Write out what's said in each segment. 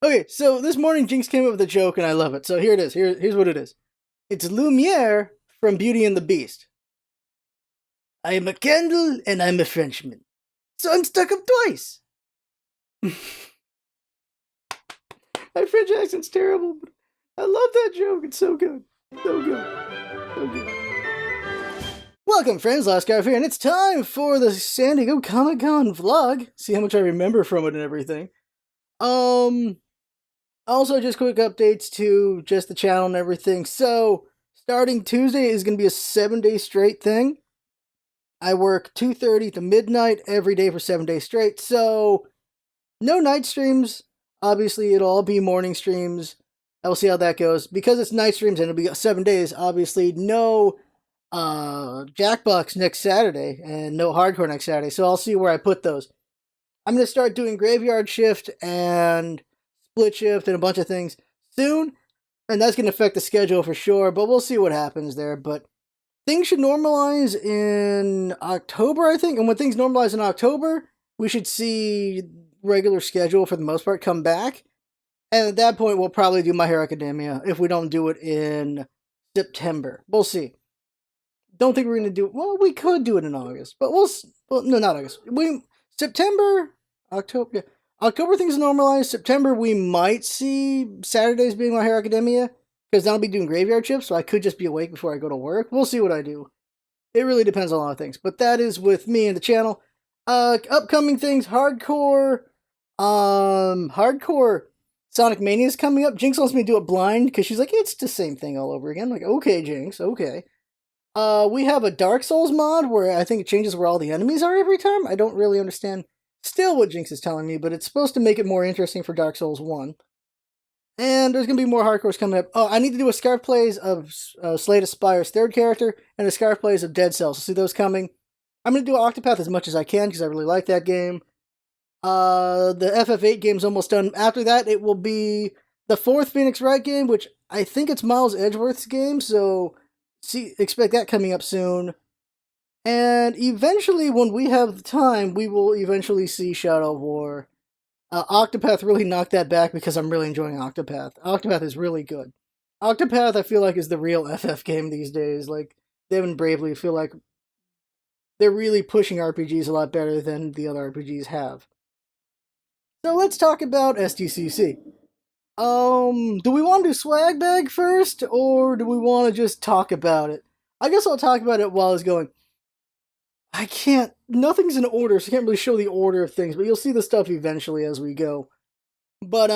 Okay, so this morning Jinx came up with a joke and I love it. So here it is. Here's what it is. It's Lumiere from Beauty and the Beast. I am a candle and I'm a Frenchman. So I'm stuck up twice. My French accent's terrible, but I love that joke. It's so good. So good. So good. Welcome, friends. LostScarf here, and it's time for the San Diego Comic-Con vlog. See how much I remember from it and everything. Also, just quick updates to just the channel and everything. So, starting Tuesday is going to be a 7-day straight thing. I work 2:30 to midnight every day for 7 days straight. So, no night streams. Obviously, it'll all be morning streams. I will see how that goes. Because it's night streams and it'll be 7 days, obviously, no Jackbox next Saturday and no Hardcore next Saturday. So, I'll see where I put those. I'm going to start doing Graveyard Shift and Split Shift and a bunch of things soon, and that's going to affect the schedule for sure, but we'll see what happens there. But things should normalize in October, I think, and when things normalize in October, we should see regular schedule for the most part come back, and at that point, we'll probably do My Hero Academia if we don't do it in September. We'll see. Don't think we're going to do it. Well, we could do it in August, but no, not August. September, October, yeah. October things normalize. September we might see Saturdays being My Hero Academia, because then I'll be doing graveyard shifts, so I could just be awake before I go to work. We'll see what I do. It really depends on a lot of things, but that is with me and the channel. Upcoming things, hardcore Sonic Mania is coming up. Jinx wants me to do it blind, because she's like, it's the same thing all over again. I'm like, okay, Jinx, okay. We have a Dark Souls mod where I think it changes where all the enemies are every time. I don't really understand still what Jinx is telling me, but it's supposed to make it more interesting for Dark Souls 1. And there's going to be more hardcores coming up. Oh, I need to do a Scarf plays of Slay Spire's third character and a Scarf plays of Dead Cells. So see those coming. I'm going to do Octopath as much as I can because I really like that game. The FF8 game's almost done. After that, it will be the fourth Phoenix Wright game, which I think it's Miles Edgeworth's game, so expect that coming up soon. And eventually, when we have the time, we will eventually see Shadow of War. Octopath really knocked that back because I'm really enjoying Octopath. Octopath is really good. Octopath, I feel like, is the real FF game these days. Like, Dev and Bravely feel like they're really pushing RPGs a lot better than the other RPGs have. So let's talk about SDCC. Do we want to do swag bag first, or do we want to just talk about it? I guess I'll talk about it while it's going. Nothing's in order, so I can't really show the order of things, but you'll see the stuff eventually as we go. But,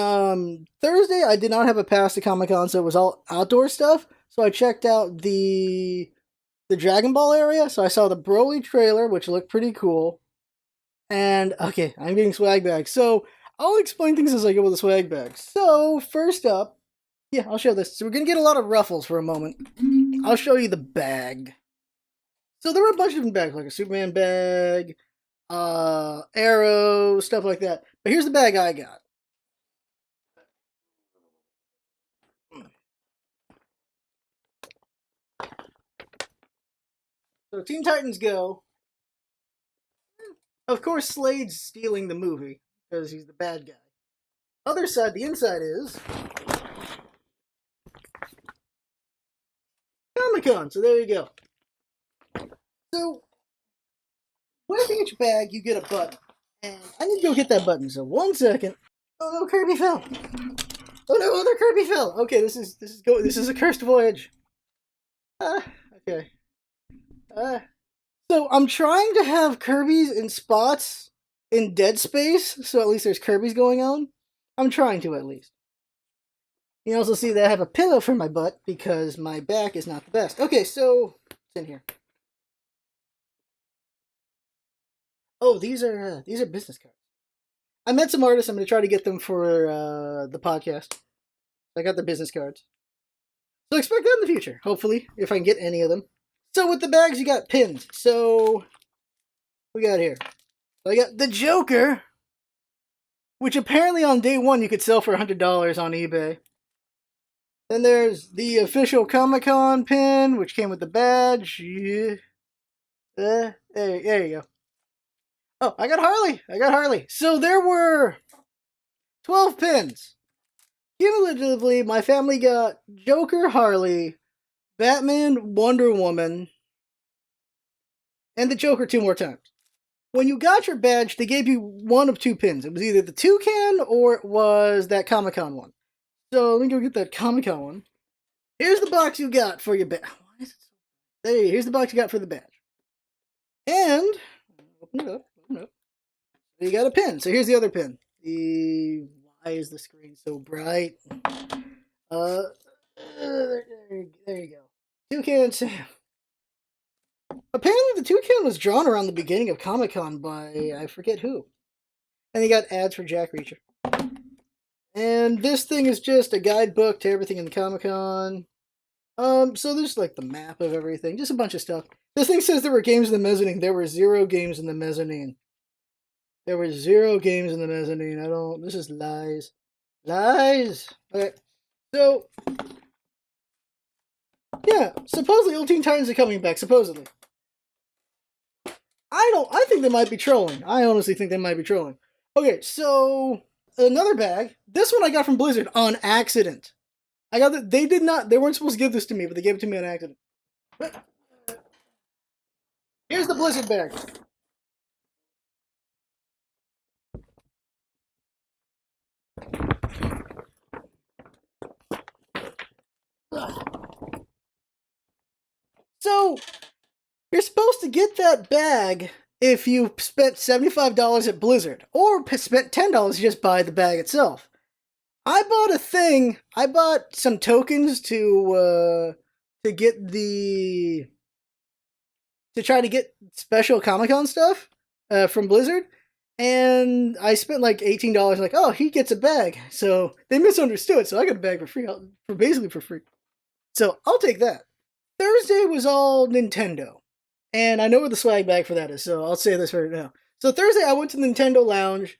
Thursday, I did not have a pass to Comic-Con, so it was all outdoor stuff, so I checked out the Dragon Ball area, so I saw the Broly trailer, which looked pretty cool, and, okay, I'm getting swag bags, so I'll explain things as I go with the swag bags. So, first up, yeah, I'll show this. So we're gonna get a lot of ruffles for a moment. I'll show you the bag. So there were a bunch of different bags, like a Superman bag, Arrow, stuff like that. But here's the bag I got. So Teen Titans Go. Of course, Slade's stealing the movie, because he's the bad guy. Other side, the inside is Comic-Con, so there you go. So, with each bag, you get a button. And I need to go hit that button, so 1 second. Oh no, Kirby fell! Oh no, other Kirby fell! Okay, this is a cursed voyage. Okay. So I'm trying to have Kirby's in spots in Dead Space, so at least there's Kirby's going on. I'm trying to, at least. You can also see that I have a pillow for my butt, because my back is not the best. Okay, so, it's in here. Oh, these are business cards. I met some artists. I'm going to try to get them for the podcast. I got the business cards. So expect that in the future, hopefully, if I can get any of them. So with the bags, you got pins. So, we got here. So I got the Joker, which apparently on day one you could sell for $100 on eBay. Then there's the official Comic-Con pin, which came with the badge. Yeah. There you go. Oh, I got Harley. So there were 12 pins. Cumulatively, my family got Joker, Harley, Batman, Wonder Woman, and the Joker 2 more times. When you got your badge, they gave you one of 2 pins. It was either the Toucan or it was that Comic Con one. So let me go get that Comic Con one. Here's the box you got for your badge. Hey, here's the box you got for the badge. And open it up. Open it up. You got a pin. So here's the other pin. Why is the screen so bright? There you go. Toucan Sam. Apparently, the Toucan was drawn around the beginning of Comic Con by I forget who. And you got ads for Jack Reacher. And this thing is just a guidebook to everything in the Comic Con. So there's like the map of everything, just a bunch of stuff. This thing says there were games in the mezzanine. There were 0 games in the mezzanine. There were 0 games in the mezzanine. This is lies. Lies! Okay. So, yeah, supposedly Old Teen Titans are coming back, supposedly. I think they might be trolling. I honestly think they might be trolling. Okay, so, another bag. This one I got from Blizzard on accident. They weren't supposed to give this to me, but they gave it to me on accident. Here's the Blizzard bag. So, you're supposed to get that bag if you spent $75 at Blizzard, or spent $10 to just buy the bag itself. I bought some tokens to get to try to get special Comic-Con stuff from Blizzard, and I spent like $18. Like, oh, he gets a bag, so they misunderstood. So I got a bag for free, basically for free. So I'll take that. Thursday was all Nintendo, and I know where the swag bag for that is. So I'll say this right now. So Thursday I went to the Nintendo Lounge.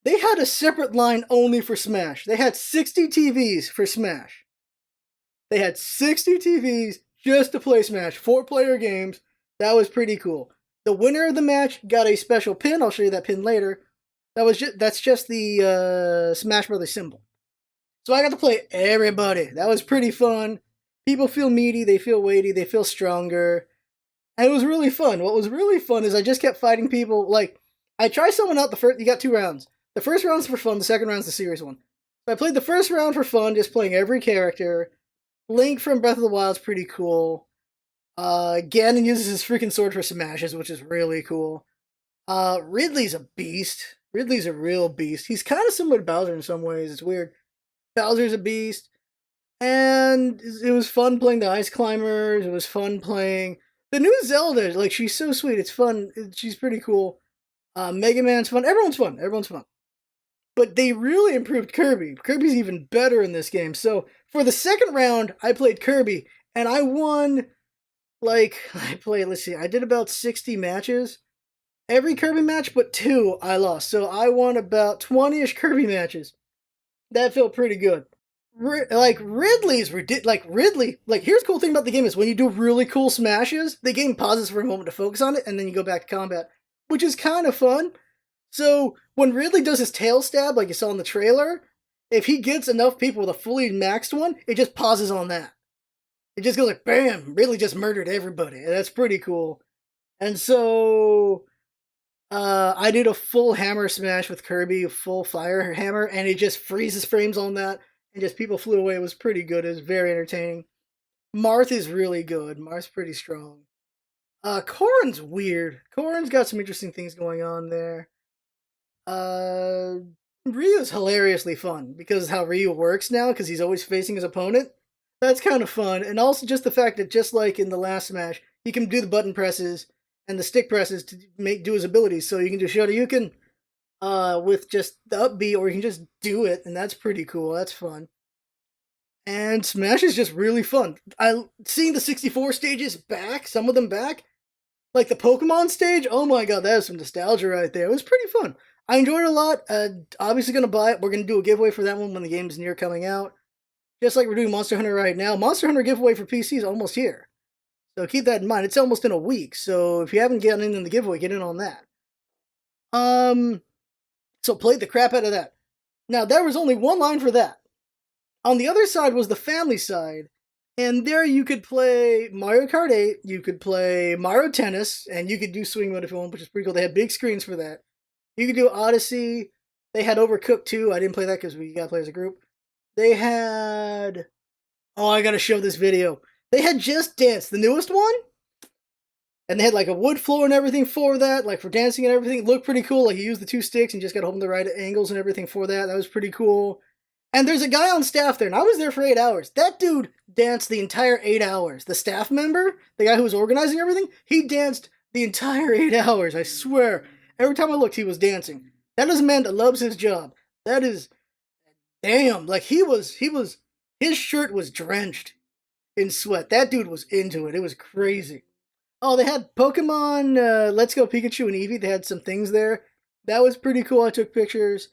They had a separate line only for Smash. They had 60 TVs for Smash. They had 60 TVs just to play Smash. 4-player games. That was pretty cool. The winner of the match got a special pin. I'll show you that pin later. That's just the Smash Brothers symbol. So I got to play everybody. That was pretty fun. People feel meaty, they feel weighty, they feel stronger. And it was really fun. What was really fun is I just kept fighting people. Like, I tried someone out you got 2 rounds. The first round's for fun, the second round's the serious one. So I played the first round for fun, just playing every character. Link from Breath of the Wild's pretty cool. Ganon uses his freaking sword for smashes, which is really cool. Ridley's a beast. Ridley's a real beast. He's kind of similar to Bowser in some ways. It's weird. Bowser's a beast. And it was fun playing the Ice Climbers. It was fun playing the new Zelda. Like, she's so sweet. It's fun. She's pretty cool. Mega Man's fun. Everyone's fun. Everyone's fun. But they really improved Kirby. Kirby's even better in this game. So for the second round, I played Kirby, and I won. Let's see, I did about 60 matches. Every Kirby match but 2 I lost. So I won about 20-ish Kirby matches. That felt pretty good. Ridley, here's the cool thing about the game is when you do really cool smashes, the game pauses for a moment to focus on it, and then you go back to combat, which is kind of fun. So when Ridley does his tail stab, like you saw in the trailer, if he gets enough people with a fully maxed one, it just pauses on that. It just goes like, bam, Ridley just murdered everybody. And that's pretty cool. And so I did a full hammer smash with Kirby, a full fire hammer, and it just freezes frames on that, and just people flew away. It was pretty good. It was very entertaining. Marth is really good. Marth's pretty strong. Corrin's weird. Corrin's got some interesting things going on there. Ryu's hilariously fun because how Ryu works now, because he's always facing his opponent. That's kind of fun, and also just the fact that just like in the last Smash, he can do the button presses and the stick presses to do his abilities. So you can do Shoryuken with just the up B, or you can just do it, and that's pretty cool. That's fun. And Smash is just really fun. Seeing the 64 stages back, some of them back, like the Pokemon stage, oh my god, that is some nostalgia right there. It was pretty fun. I enjoyed it a lot. Obviously going to buy it. We're going to do a giveaway for that one when the game's near coming out. Just like we're doing Monster Hunter right now. Monster Hunter giveaway for PC is almost here. So keep that in mind. It's almost in a week. So if you haven't gotten in the giveaway, get in on that. So played the crap out of that. Now, there was only one line for that. On the other side was the family side, and there you could play Mario Kart 8, you could play Mario Tennis, and you could do Swing Mode if you want, which is pretty cool. They had big screens for that. You could do Odyssey. They had Overcooked 2. I didn't play that because we gotta play as a group. They had... Oh, I gotta show this video. They had Just Dance, the newest one. And they had like a wood floor and everything for that, like for dancing and everything. It looked pretty cool. Like you used the two sticks and you just gotta hold them the right angles and everything for that. That was pretty cool. And there's a guy on staff there, and I was there for 8 hours. That dude danced the entire 8 hours. The staff member, the guy who was organizing everything, he danced the entire 8 hours, I swear. Every time I looked, he was dancing. That is a man that loves his job. That is, damn, like his shirt was drenched in sweat. That dude was into it. It was crazy. Oh, they had Pokemon Let's Go Pikachu and Eevee. They had some things there. That was pretty cool. I took pictures.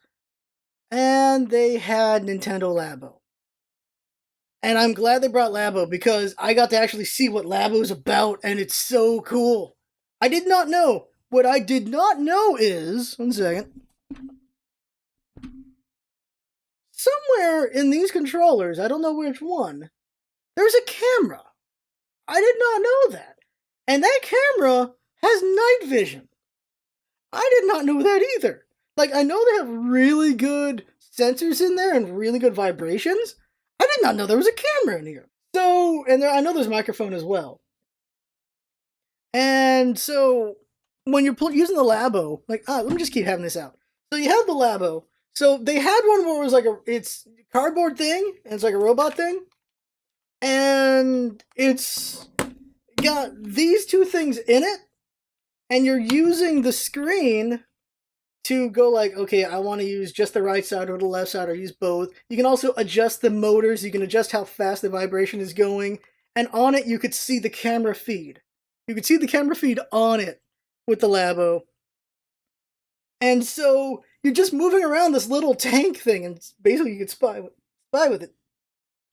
And they had Nintendo Labo. And I'm glad they brought Labo because I got to actually see what Labo's about, and it's so cool. I did not know. What I did not know is... One second. Somewhere in these controllers, I don't know which one, there's a camera. I did not know that. And that camera has night vision. I did not know that either. Like, I know they have really good sensors in there and really good vibrations. I did not know there was a camera in here. So, and I know there's a microphone as well. And so, when you're using the Labo, like, let me just keep having this out. So you have the Labo. So they had one where it was like it's a cardboard thing, and it's like a robot thing. And it's got these two things in it, and you're using the screen to go like, okay, I want to use just the right side or the left side or use both. You can also adjust the motors. You can adjust how fast the vibration is going. And on it, you could see the camera feed. You could see the camera feed on it with the Labo. And so you're just moving around this little tank thing, and basically you could spy with it.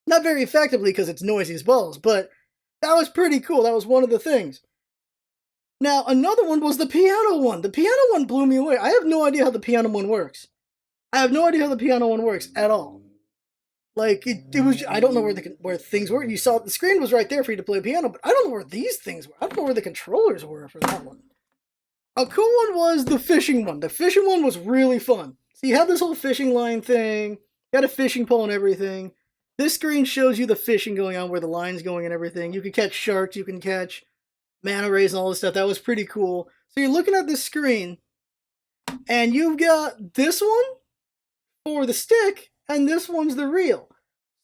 Not very effectively because it's noisy as balls, but that was pretty cool. That was one of the things. Now, another one was the piano one. The piano one blew me away. I have no idea how the piano one works. I have no idea how the piano one works at all. Like, it was, I don't know where things were. You saw, the screen was right there for you to play piano, but I don't know where these things were. I don't know where the controllers were for that one. A cool one was the fishing one. The fishing one was really fun. So you have this whole fishing line thing. You got a fishing pole and everything. This screen shows you the fishing going on, where the line's going and everything. You can catch sharks, you can catch manta rays and all this stuff. That was pretty cool. So you're looking at this screen, and you've got this one for the stick, and this one's the reel.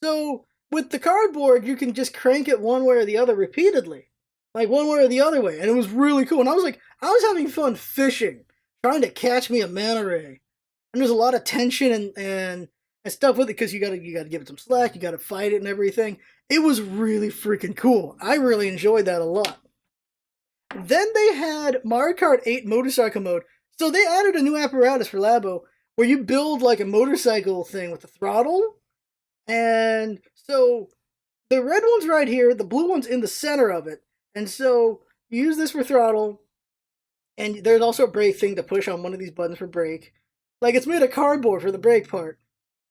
So with the cardboard, you can just crank it one way or the other repeatedly. Like one way or the other way. And it was really cool. And I was having fun fishing, trying to catch me a manta ray. And there's a lot of tension and stuff with it because you gotta give it some slack, you gotta fight it and everything. It was really freaking cool. I really enjoyed that a lot. Then they had Mario Kart 8 motorcycle mode. So they added a new apparatus for Labo where you build like a motorcycle thing with the throttle. And so the red one's right here, the blue one's in the center of it. And so you use this for throttle. And there's also a brake thing to push on one of these buttons for brake. Like it's made of cardboard for the brake part.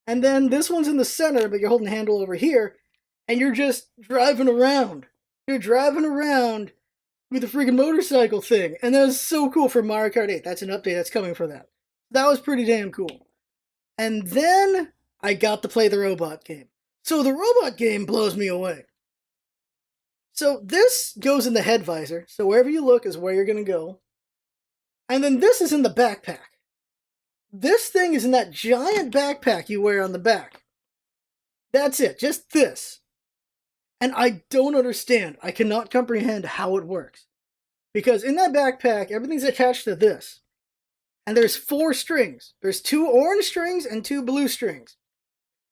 And then this one's in the center, but you're holding the handle over here. And you're just driving around. You're driving around with the freaking motorcycle thing. And that was so cool for Mario Kart 8. That's an update that's coming for that. That was pretty damn cool. And then I got to play the robot game. So the robot game blows me away. So this goes in the head visor. So wherever you look is where you're going to go. And then this is in the backpack. This thing is in that giant backpack you wear on the back. That's it. Just this. And I don't understand. I cannot comprehend how it works. Because in that backpack, everything's attached to this. And there's 4 strings. There's 2 orange strings and 2 blue strings.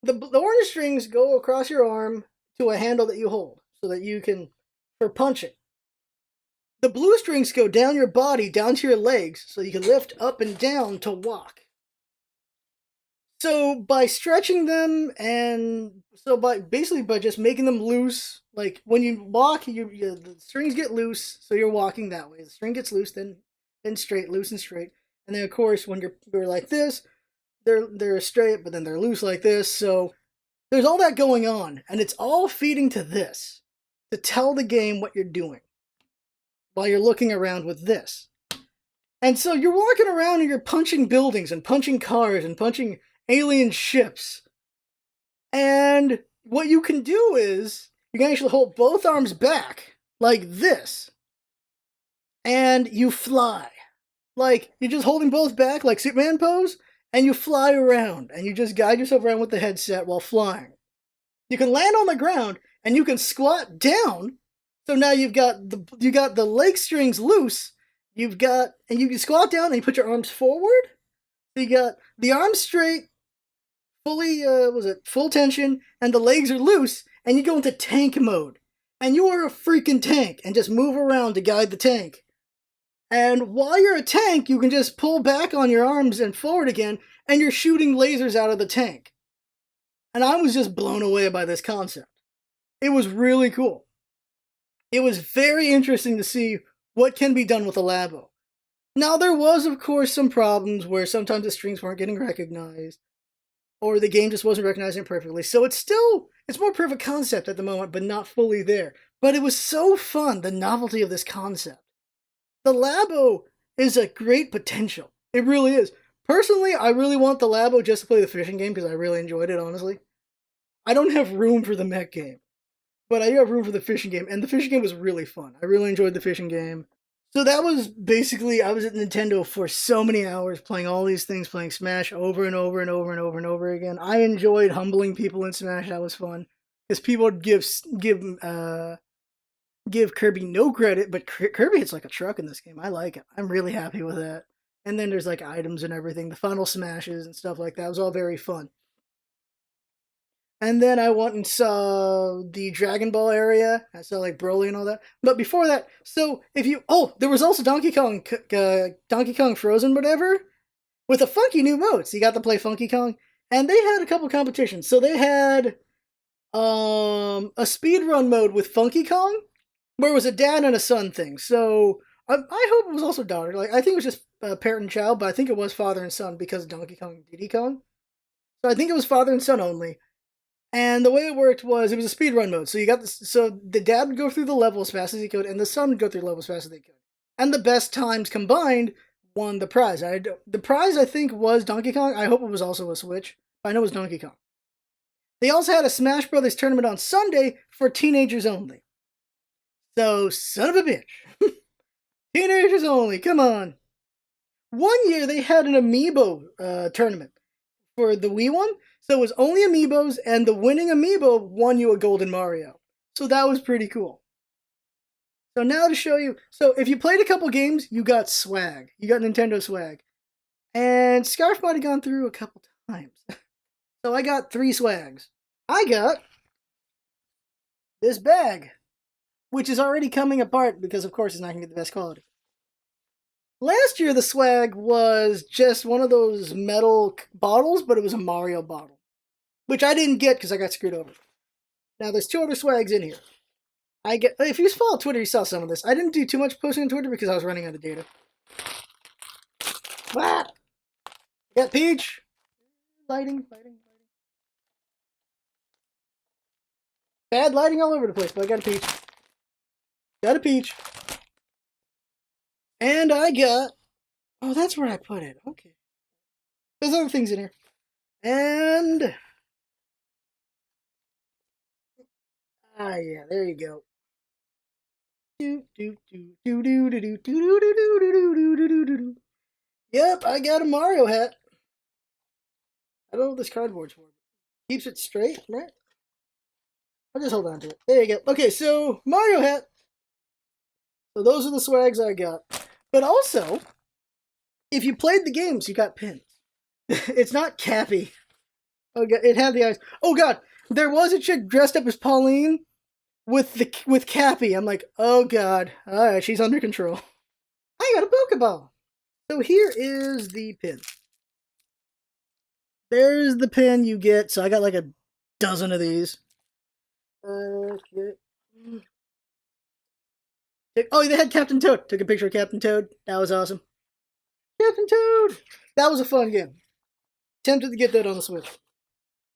The orange strings go across your arm to a handle that you hold. So that you can, for punching. The blue strings go down your body, down to your legs. So you can lift up and down to walk. So by stretching them and so by just making them loose, like when you walk, the strings get loose, so you're walking that way. The string gets loose, then straight, loose and straight, and then of course when you're like this, they're straight, but then they're loose like this. So there's all that going on, and it's all feeding to this, to tell the game what you're doing while you're looking around with this. And so you're walking around and you're punching buildings and punching cars and punching alien ships. And what you can do is you can actually hold both arms back like this. And you fly. Like, you're just holding both back like Superman pose, and you fly around. And you just guide yourself around with the headset while flying. You can land on the ground, and you can squat down. So now you got the leg strings loose. And you can squat down and you put your arms forward. So you got the arms straight, fully, full tension, and the legs are loose, and you go into tank mode. And you are a freaking tank, and just move around to guide the tank. And while you're a tank, you can just pull back on your arms and forward again, and you're shooting lasers out of the tank. And I was just blown away by this concept. It was really cool. It was very interesting to see what can be done with a Labo. Now, there was, of course, some problems where sometimes the strings weren't getting recognized, or the game just wasn't recognizing it perfectly. So it's more proof of concept at the moment, but not fully there. But it was so fun, the novelty of this concept. The Labo is a great potential. It really is. Personally, I really want the Labo just to play the fishing game because I really enjoyed it, honestly. I don't have room for the mech game, but I do have room for the fishing game, and the fishing game was really fun. I really enjoyed the fishing game. So that was basically, I was at Nintendo for so many hours playing all these things, playing Smash over and over and over and over and over again. I enjoyed humbling people in Smash. That was fun. Because people would give Kirby no credit, but Kirby hits like a truck in this game. I like it. I'm really happy with that. And then there's like items and everything, the final smashes and stuff like that. It was all very fun. And then I went and saw the Dragon Ball area. I saw like Broly and all that. But before that, so there was also Donkey Kong Frozen, whatever, with a funky new mode. So you got to play Funky Kong, and they had a couple competitions. So they had a speedrun mode with Funky Kong, where it was a dad and a son thing. So I hope it was also daughter. Like, I think it was just parent and child, but I think it was father and son because of Donkey Kong and Diddy Kong. So I think it was father and son only. And the way it worked was, it was a speedrun mode. So the dad would go through the level as fast as he could, and the son would go through the level as fast as they could. And the best times combined won the prize. The prize, I think, was Donkey Kong. I hope it was also a Switch. I know it was Donkey Kong. They also had a Smash Brothers tournament on Sunday for teenagers only. So, son of a bitch. Teenagers only, come on. One year they had an amiibo tournament for the Wii one. So it was only amiibos, and the winning amiibo won you a Golden Mario. So that was pretty cool. So now to show you, so if you played a couple games, you got swag. You got Nintendo swag. And Scarf might have gone through a couple times. So I got 3 swags. I got this bag, which is already coming apart because, of course, it's not going to get the best quality. Last year, the swag was just one of those metal bottles, but it was a Mario bottle, which I didn't get because I got screwed over. Now, there's 2 other swags in here. If you follow Twitter, you saw some of this. I didn't do too much posting on Twitter because I was running out of data. What? Got Peach. Lighting. Bad lighting all over the place, but I got a Peach. Got a Peach. And I got... Oh, that's where I put it. Okay. There's other things in here. And... yeah, there you go. Yep, I got a Mario hat. I don't know what this cardboard's for. Keeps it straight, right? I'll just hold on to it. There you go. Okay, so Mario hat. So those are the swags I got. But also, if you played the games, you got pins. It's not Cappy. Oh god, it had the eyes. Oh god, there was a chick dressed up as Pauline with Cappy. I'm like, oh god. Alright, she's under control. I got a Pokeball. So here is the pin. There's the pin you get. So I got like a dozen of these. Okay. Oh, they had Captain Toad. Took a picture of Captain Toad. That was awesome. Captain Toad! That was a fun game. Tempted to get that on the Switch.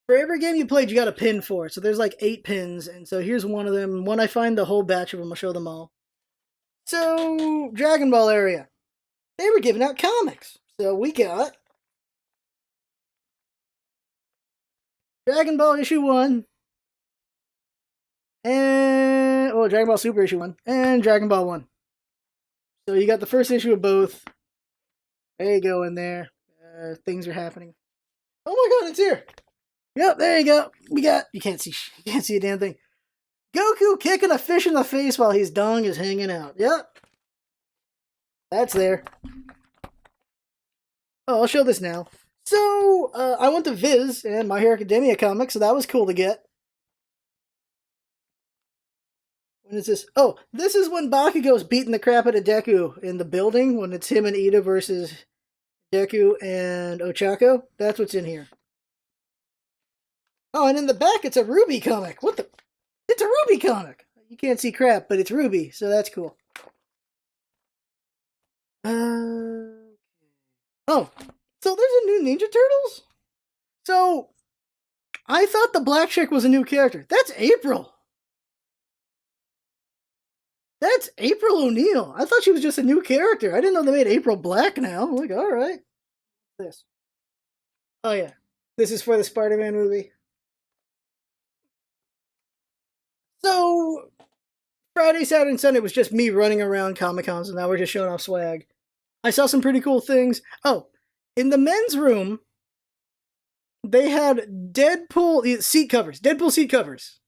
For every game you played, you got a pin for it. So there's like 8 pins, and so here's one of them. When I find the whole batch of them, I'll show them all. So, Dragon Ball area. They were giving out comics. So we got Dragon Ball issue 1, and Dragon Ball Super issue 1, and Dragon Ball 1. So you got the first issue of both. There you go in there. Things are happening. Oh my god, it's here! Yep, there you go. We got, you can't see a damn thing. Goku kicking a fish in the face while his dong is hanging out. Yep. That's there. Oh, I'll show this now. So, I went to Viz and My Hero Academia comics, so that was cool to get. When is this? Oh, this is when Bakugo's beating the crap out of Deku in the building, when it's him and Ida versus Deku and Ochako. That's what's in here. Oh, and in the back, it's a Ruby comic. What the? It's a Ruby comic. You can't see crap, but it's Ruby, so that's cool. Oh, so there's a new Ninja Turtles? So, I thought the black chick was a new character. That's April. That's April O'Neil. I thought she was just a new character. I didn't know they made April black now. I'm like, alright. This. Oh yeah. This is for the Spider-Man movie. So, Friday, Saturday, and Sunday was just me running around Comic-Cons, and now we're just showing off swag. I saw some pretty cool things. Oh, in the men's room, they had Deadpool seat covers. Deadpool seat covers.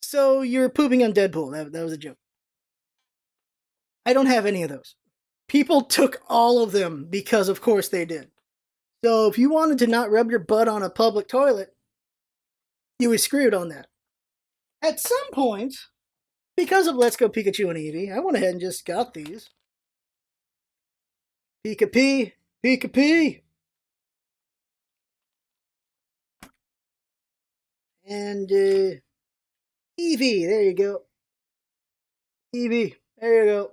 So you're pooping on Deadpool. That was a joke. I don't have any of those. People took all of them because, of course, they did. So if you wanted to not rub your butt on a public toilet, you were screwed on that. At some point, because of Let's Go Pikachu and Eevee, I went ahead and just got these. Pika-P, Pika-P. And Eevee, there you go. Eevee, there you go.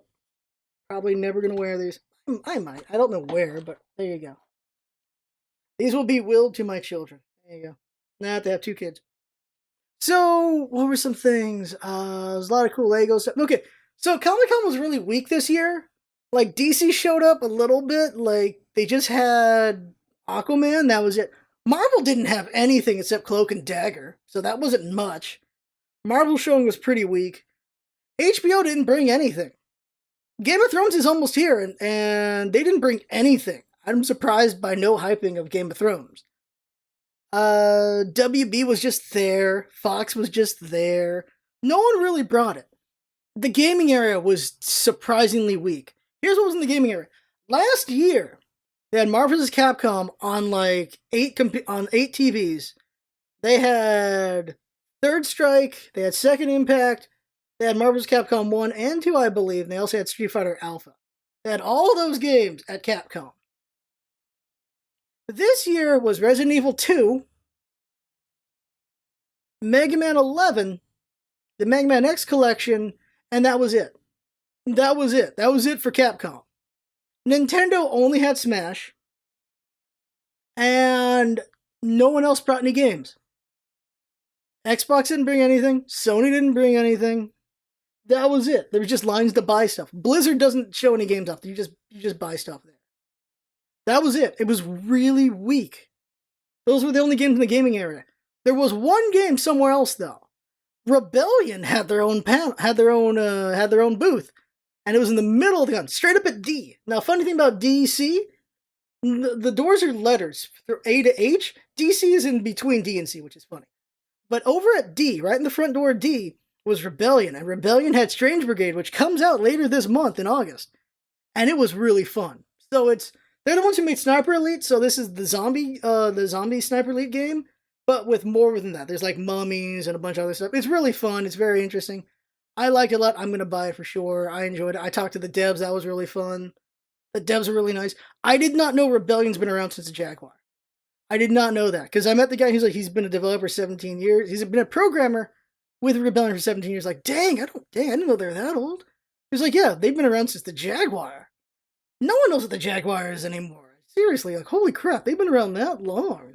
Probably never going to wear these. I might. I don't know where, but there you go. These will be willed to my children. There you go. Now I have to have 2 kids. So, what were some things? There's a lot of cool Lego stuff. Okay, so Comic-Con was really weak this year. Like, DC showed up a little bit. Like, they just had Aquaman. That was it. Marvel didn't have anything except Cloak and Dagger. So that wasn't much. Marvel showing was pretty weak. HBO didn't bring anything. Game of Thrones is almost here, and they didn't bring anything. I'm surprised by no hyping of Game of Thrones. WB was just there. Fox was just there. No one really brought it. The gaming area was surprisingly weak. Here's what was in the gaming area. Last year, they had Marvel vs. Capcom on like 8 TVs. They had Third Strike. They had Second Impact. They had Marvel vs. Capcom 1 and 2, I believe. And they also had Street Fighter Alpha. They had all those games at Capcom. This year was Resident Evil 2, Mega Man 11, the Mega Man X collection, and that was it. That was it. That was it for Capcom. Nintendo only had Smash, and no one else brought any games. Xbox didn't bring anything. Sony didn't bring anything. That was it. There was just lines to buy stuff. Blizzard doesn't show any games off. You just buy stuff there. That was it. It was really weak. Those were the only games in the gaming area. There was one game somewhere else though. Rebellion had their own had their own booth, and it was in the middle of the gun, straight up at D. Now, funny thing about DC, the doors are letters from A to H. DC is in between D and C, which is funny. But over at D, right in the front door of D, was Rebellion, and Rebellion had Strange Brigade, which comes out later this month in August, and it was really fun. So they're the ones who made Sniper Elite, so this is the zombie Sniper Elite game, but with more than that. There's like mummies and a bunch of other stuff. It's really fun. It's very interesting. I like it a lot. I'm going to buy it for sure. I enjoyed it. I talked to the devs. That was really fun. The devs are really nice. I did not know Rebellion's been around since the Jaguar. I did not know that, because I met the guy who's like, he's been a developer 17 years. He's been a programmer with Rebellion for 17 years. Like, dang, I didn't know they're that old. He's like, yeah, they've been around since the Jaguar. No one knows what the Jaguar is anymore. Seriously, like, holy crap, they've been around that long.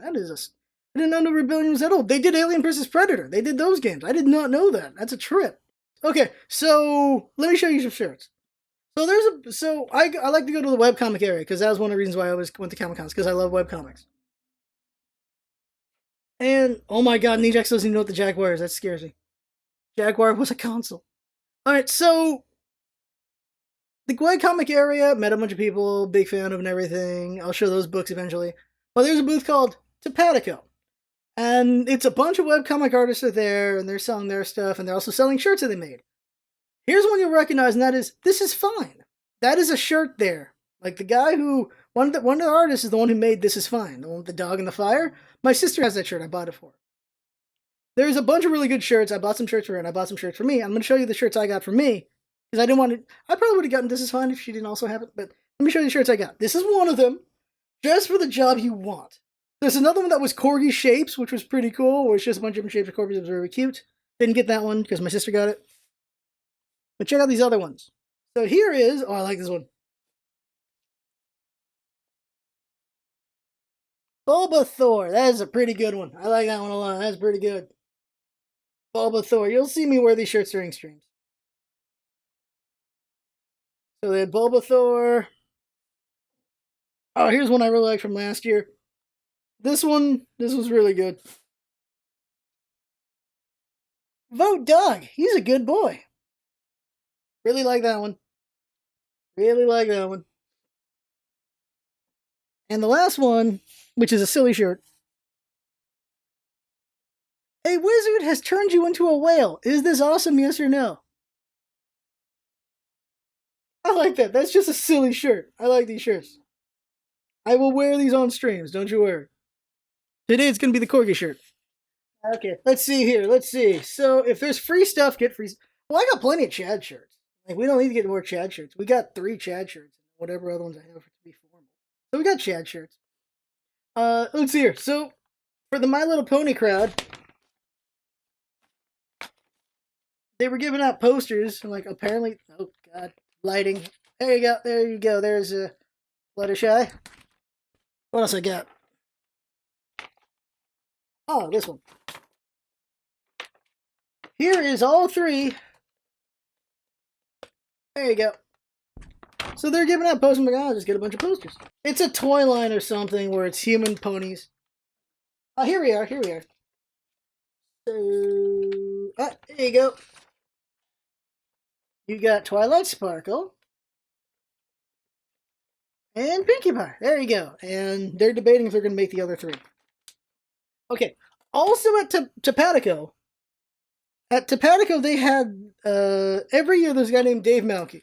I didn't know Rebellion was that old. They did Alien vs. Predator. They did those games. I did not know that. That's a trip. Okay, so let me show you some shirts. So I like to go to the webcomic area because that was one of the reasons why I always went to Comic Cons, because I love webcomics. And oh my god, Nejax doesn't even know what the Jaguar is. That scares me. Jaguar was a console. Alright, so the webcomic area, met a bunch of people, big fan of and everything. I'll show those books eventually. But there's a booth called Topatico. And it's a bunch of webcomic artists are there, and they're selling their stuff, and they're also selling shirts that they made. Here's one you'll recognize, and that is, This Is Fine. That is a shirt there. Like the guy who, one of the artists is the one who made This Is Fine, the one with the dog in the fire. My sister has that shirt, I bought it for her. There's a bunch of really good shirts. I bought some shirts for her, and I bought some shirts for me. I'm going to show you the shirts I got for me, because I didn't want to, I probably would have gotten This Is Fine if she didn't also have it, but let me show you the shirts I got. This is one of them, just for the job you want. There's another one that was corgi shapes, which was pretty cool, where it's just a bunch of different shapes of corgis. It was very cute. Didn't get that one because my sister got it. But check out these other ones. So here is, oh, I like this one. Bulbasaur. That is a pretty good one. I like that one a lot. That's pretty good. Bulbasaur. You'll see me wear these shirts during streams. So they had Bulbasaur. Oh, here's one I really liked from last year. This was really good. Vote Doug. He's a good boy. Really like that one. Really like that one. And the last one, which is a silly shirt. A wizard has turned you into a whale. Is this awesome, yes or no? I like that. That's just a silly shirt. I like these shirts. I will wear these on streams, don't you worry. Today it's going to be the corgi shirt. Okay, let's see here. Let's see. So if there's free stuff, get free. Well, I got plenty of Chad shirts. Like, we don't need to get more Chad shirts. We got 3 Chad shirts. Whatever other ones I have to be formal. So we got Chad shirts. Let's see here. So for the My Little Pony crowd, they were giving out posters. And like, apparently, oh god, lighting. There you go. There you go. There's a Fluttershy. What else I got? Oh, this one. Here is all 3. There you go. So they're giving out posters. I'm like, I'll just get a bunch of posters. It's a toy line or something where it's human ponies. Oh, here we are. Here we are. So, there you go. You got Twilight Sparkle. And Pinkie Pie. There you go. And they're debating if they're going to make the other 3. Okay. Also at Topatico. At Topatico, they had, every year there's a guy named Dave Malky.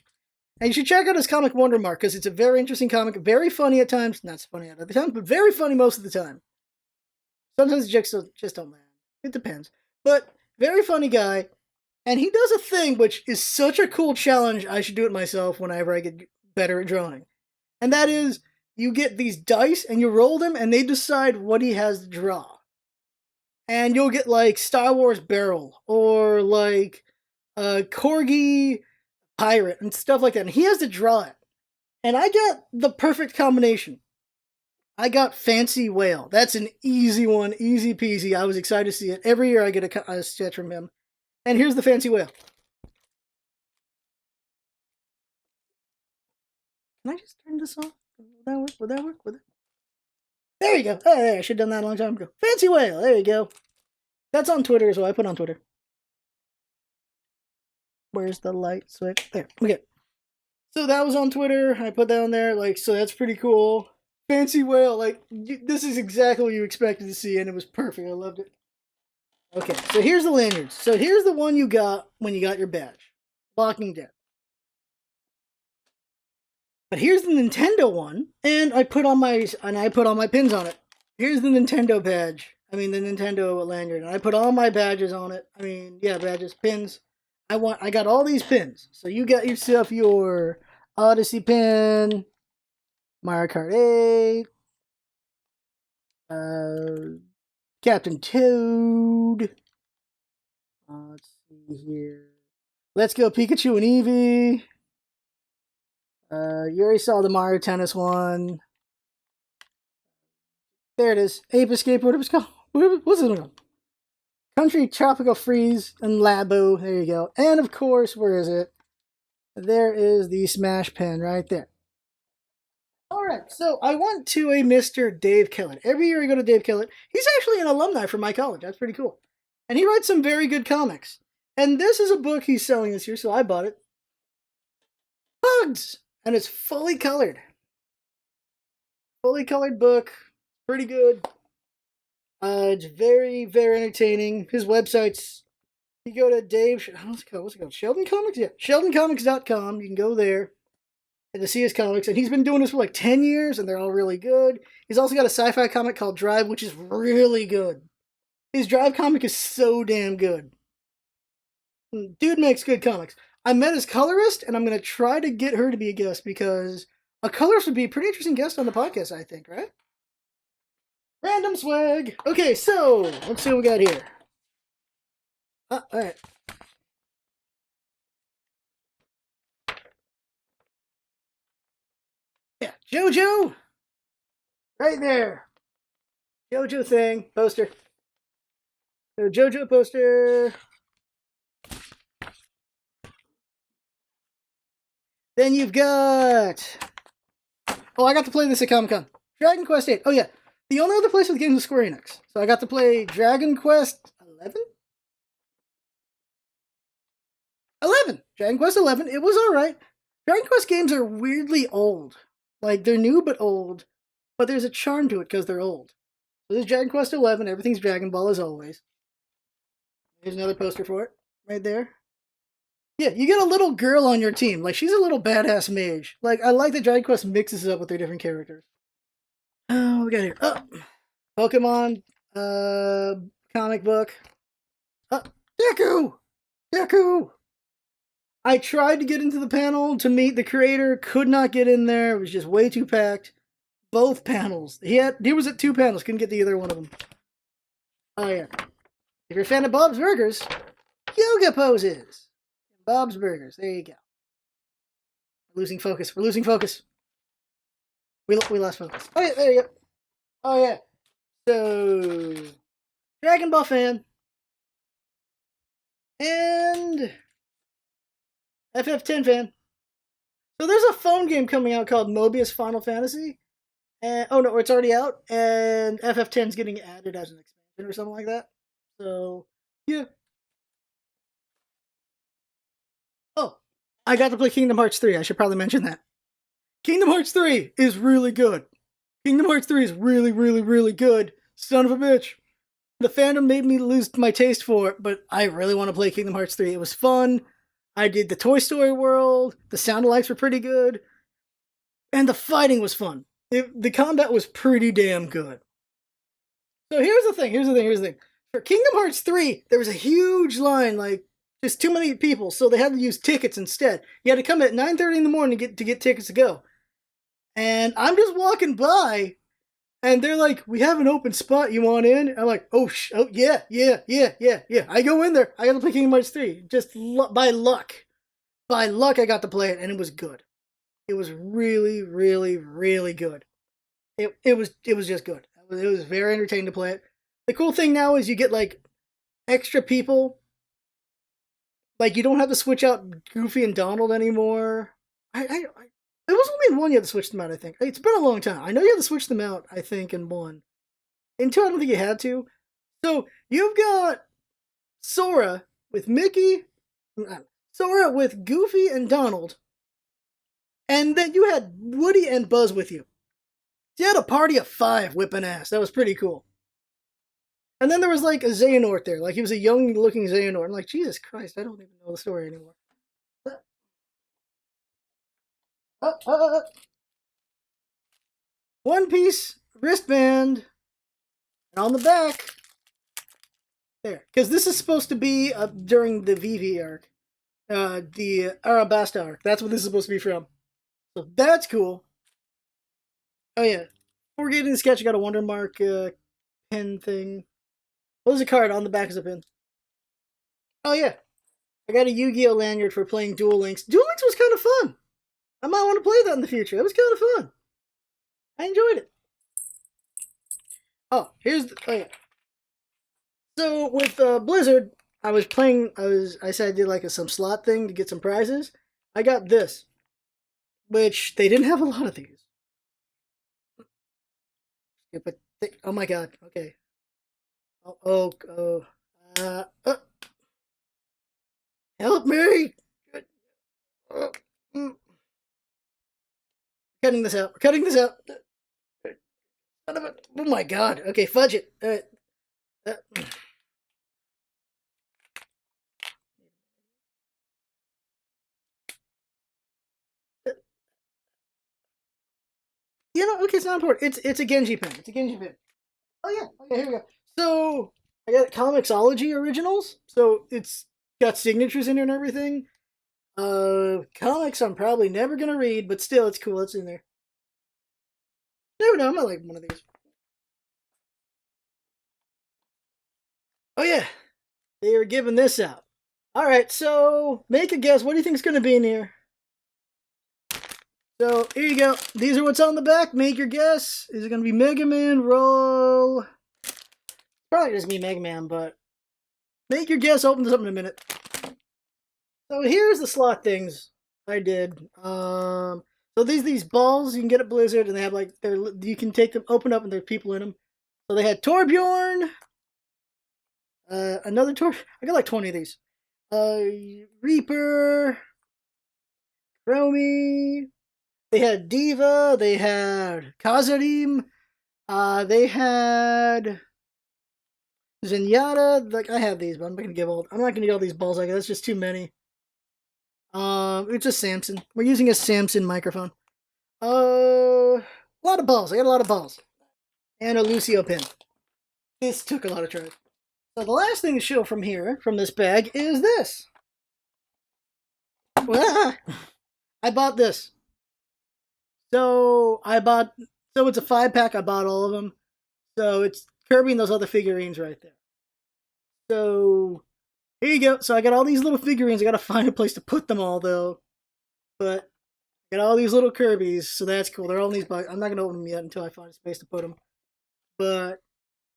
And you should check out his comic Wonder Mark, because it's a very interesting comic. Very funny at times. Not so funny at other times, but very funny most of the time. Sometimes the jokes just don't land. It depends. But very funny guy. And he does a thing which is such a cool challenge, I should do it myself whenever I get better at drawing. And that is, you get these dice and you roll them and they decide what he has to draw. And you'll get like Star Wars Barrel or like Corgi Pirate and stuff like that. And he has to draw it. And I got the perfect combination. I got Fancy Whale. That's an easy one, easy peasy. I was excited to see it. Every year I get a sketch from him. And here's the Fancy Whale. Can I just turn this off? Would that work? Would that work? Would it? There you go. Oh, there, I should have done that a long time ago. Fancy Whale. There you go. That's on Twitter as well. I put on Twitter. Where's the light switch? There. Okay. So that was on Twitter. I put that on there. Like, so that's pretty cool. Fancy Whale. Like, this is exactly what you expected to see, and it was perfect. I loved it. Okay, so here's the lanyards. So here's the one you got when you got your badge. Walking Dead. But here's the Nintendo one, and I put all my pins on it. Here's the Nintendo badge. I mean the Nintendo lanyard, and I put all my badges on it. I mean, yeah, badges, pins. I got all these pins. So you got yourself your Odyssey pin, Mario Kart 8, Captain Toad. Let's see here. Let's Go Pikachu and Eevee. You already saw the Mario Tennis one. There it is. Ape Escape, whatever it's called. what's it on? Country Tropical Freeze and Labo. There you go. And of course, where is it? There is the Smash Pen right there. Alright, so I went to a Mr. Dave Kellett. Every year I go to Dave Kellett. He's actually an alumni from my college. That's pretty cool. And he writes some very good comics. And this is a book he's selling this year, so I bought it. Pugs! And it's fully colored. Fully colored book. Pretty good. It's very, very entertaining. His website's, you go to Dave, what's it called? Sheldon Comics? Yeah, sheldoncomics.com. You can go there and to see his comics. And he's been doing this for like 10 years, and they're all really good. He's also got a sci-fi comic called Drive, which is really good. His Drive comic is so damn good. Dude makes good comics. I met his colorist, and I'm going to try to get her to be a guest, because a colorist would be a pretty interesting guest on the podcast, I think, right? Random swag. Okay, so let's see what we got here. Alright. Yeah, JoJo! Right there. JoJo thing, poster. So JoJo poster. Then you've got... Oh, I got to play this at Comic-Con. Dragon Quest 8. Oh, yeah. The only other place with games is Square Enix. So I got to play Dragon Quest 11? 11! Dragon Quest 11. It was alright. Dragon Quest games are weirdly old. Like, they're new but old. But there's a charm to it because they're old. So this is Dragon Quest 11. Everything's Dragon Ball as always. Here's another poster for it. Right there. Yeah, you get a little girl on your team. Like, she's a little badass mage. Like, I like that Dragon Quest mixes it up with their different characters. Oh, we got here. Oh, Pokemon comic book. Deku! Deku! I tried to get into the panel to meet the creator. Could not get in there. It was just way too packed. Both panels. He was at 2 panels. Couldn't get to either one of them. Oh, yeah. If you're a fan of Bob's Burgers, yoga poses. Bob's Burgers. There you go. We're losing focus. We're losing focus. We lost focus. Oh, yeah, there you go. Oh, yeah. So, Dragon Ball fan. And FF10 fan. So there's a phone game coming out called Mobius Final Fantasy. And, oh, no, it's already out. And FF10's getting added as an expansion or something like that. So, yeah. Oh, I got to play Kingdom Hearts 3. I should probably mention that. Kingdom Hearts 3 is really good. Kingdom Hearts 3 is really, really, really good. Son of a bitch. The fandom made me lose my taste for it, but I really want to play Kingdom Hearts 3. It was fun. I did the Toy Story world. The sound alikes were pretty good. And the fighting was fun. The combat was pretty damn good. So here's the thing. For Kingdom Hearts 3, there was a huge line, like, just too many people, so they had to use tickets instead. You had to come at 9:30 in the morning to get tickets to go. And I'm just walking by, and they're like, "We have an open spot. You want in?" I'm like, "Oh yeah. I go in there. I got to play Kingdom Hearts 3. Just by luck. By luck, I got to play it, and it was good. It was really, really, really good. It was just good. It was very entertaining to play it. The cool thing now is you get, like, extra people. Like, you don't have to switch out Goofy and Donald anymore. It was only in 1 you had to switch them out, I think. It's been a long time. I know you had to switch them out, I think, in 1. In 2, I don't think you had to. So, you've got Sora with Mickey, Sora with Goofy and Donald, and then you had Woody and Buzz with you. So you had a party of 5 whipping ass. That was pretty cool. And then there was, like, a Xehanort there. Like, he was a young-looking Xehanort. I'm like, Jesus Christ, I don't even know the story anymore. One Piece wristband. And on the back, there. Because this is supposed to be during the Vivi arc. The Arabasta arc. That's what this is supposed to be from. So that's cool. Oh, yeah. Before getting the sketch, I got a Wonder Mark pin thing. What was a card? On the back is a pin. Oh, yeah. I got a Yu-Gi-Oh! Lanyard for playing Duel Links. Duel Links was kind of fun. I might want to play that in the future. It was kind of fun. I enjoyed it. Oh, oh yeah. So with Blizzard, I said I did like some slot thing to get some prizes. I got this, which they didn't have a lot of these. Yeah, but oh my god, okay. Oh. Uh, uh, Help me! Uh, mm. Cutting this out. Cutting this out. Oh my god. Okay, fudge it. Okay, it's not important. It's a Genji pen. It's a Genji pen. Oh yeah. Okay, here we go. So I got Comixology originals. So it's got signatures in it and everything. Comics I'm probably never gonna read, but still, it's cool. It's in there. Never know. I might like one of these. Oh yeah, they were giving this out. All right, so make a guess. What do you think is gonna be in here? So here you go. These are what's on the back. Make your guess. Is it gonna be Mega Man? Roll. Probably just be Mega Man, but make your guess. Open this up in a minute. So here's the slot things I did. So these balls you can get at Blizzard, and they have like you can take them, open up, and there's people in them. So they had Torbjorn, another Tor. I got like 20 of these. Reaper, Chromie. They had Diva. They had Kazarim. They had Zenyatta. Like I have these, but I'm not gonna give all. I'm not gonna get all these balls. Like that's just too many. It's a Samson. We're using a Samson microphone. A lot of balls. I got a lot of balls. And a Lucio pin. This took a lot of tries. So the last thing to show from here, from this bag, is this. I bought this. So it's a 5-pack. I bought all of them. So it's Kirby and those other figurines right there. So here you go. So I got all these little figurines. I gotta find a place to put them all though. But I got all these little Kirby's, so that's cool. They're all in these bags. I'm not gonna open them yet until I find a space to put them. But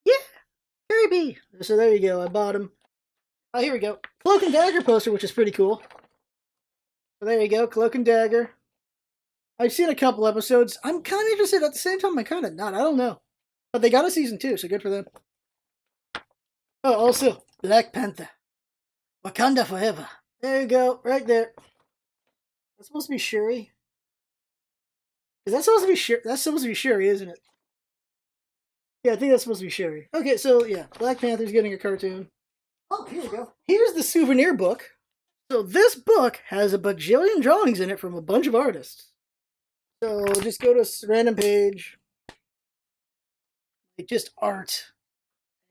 yeah, Kirby. So there you go. I bought them. Oh, here we go. Cloak and Dagger poster, which is pretty cool. So there you go. Cloak and Dagger. I've seen a couple episodes. I'm kind of interested. At the same time, I'm kind of not. I don't know. But they got a season 2, so good for them. Oh, also, Black Panther. Wakanda Forever. There you go. Right there. That's supposed to be Shuri. Is that supposed to be Shuri? That's supposed to be Shuri, isn't it? Yeah, I think that's supposed to be Shuri. Okay, so yeah, Black Panther's getting a cartoon. Oh, here we go. Here's the souvenir book. So this book has a bajillion drawings in it from a bunch of artists. So just go to a random page. Like just art.